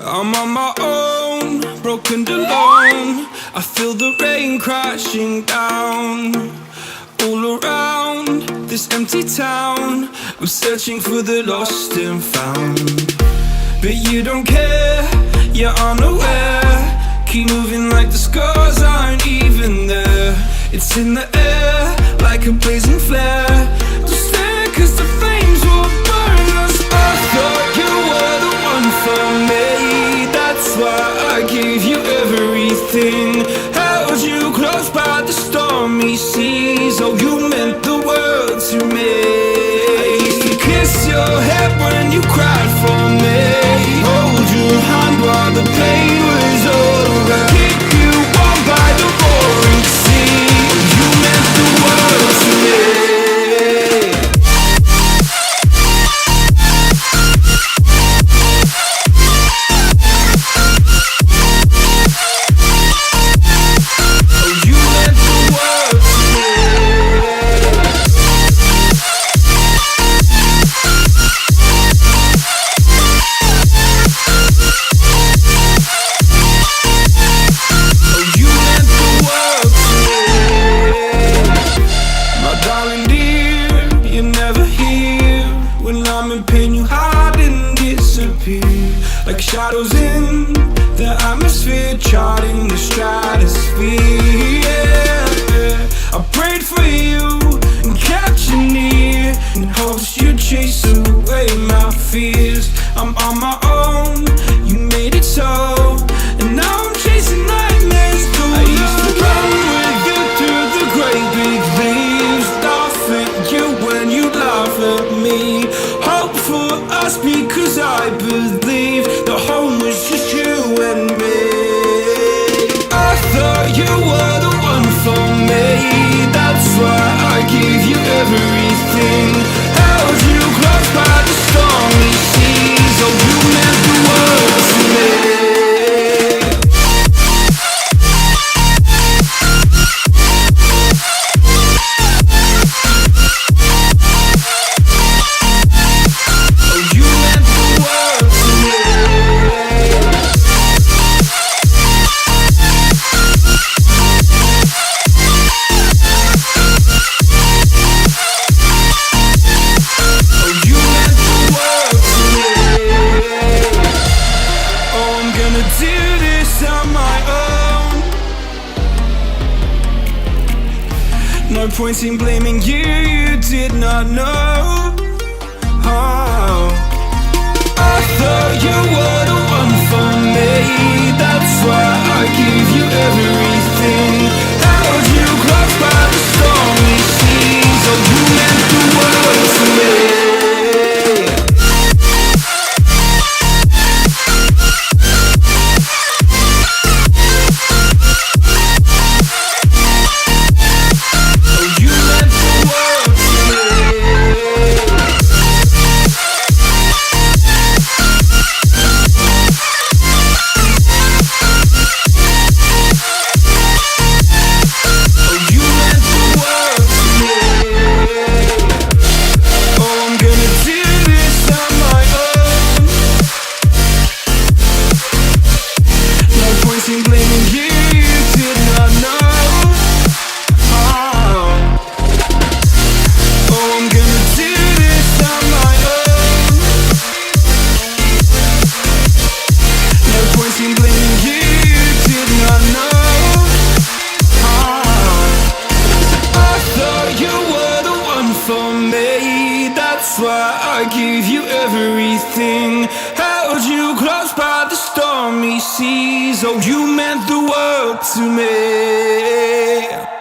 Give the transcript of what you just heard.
I'm on my own, broken and alone. I feel the rain crashing down all around this empty town. I'm searching for the lost and found, but you don't care, you're unaware. Keep moving like the scars aren't even there. It's in the air like a blazing flare. Don't stare cause the flames will burn us. I thought you were the one for me. That's why I gave you everything. Held you close by the stormy seas. Oh, you meant the world to me. I used to kiss your head when you cried for me. Hold your hand while the pain was over. Keep you warm by the roaring sea. You meant the world to me. Like shadows in the atmosphere, charting the stratosphere. Yeah. I prayed for you and kept you near in hopes you'd chase away my fears. I'm on my own, you made it so, and now I'm chasing nightmares through. I used to run with you through the great big leaves, laugh at you when you laugh at me. Hope for us because I believe the home was just you and me. I thought you were the one for me. That's why I gave you everything. Held you close by the stormy seas. Oh, you meant the world to me. No point in blaming you, you did not know. Oh. I thought you were the one for me. That's why I gave you everything. Held you close by the stormy seas. Oh, you meant the world to me. I gave you everything. Held you close by the stormy seas. Oh, you meant the world to me.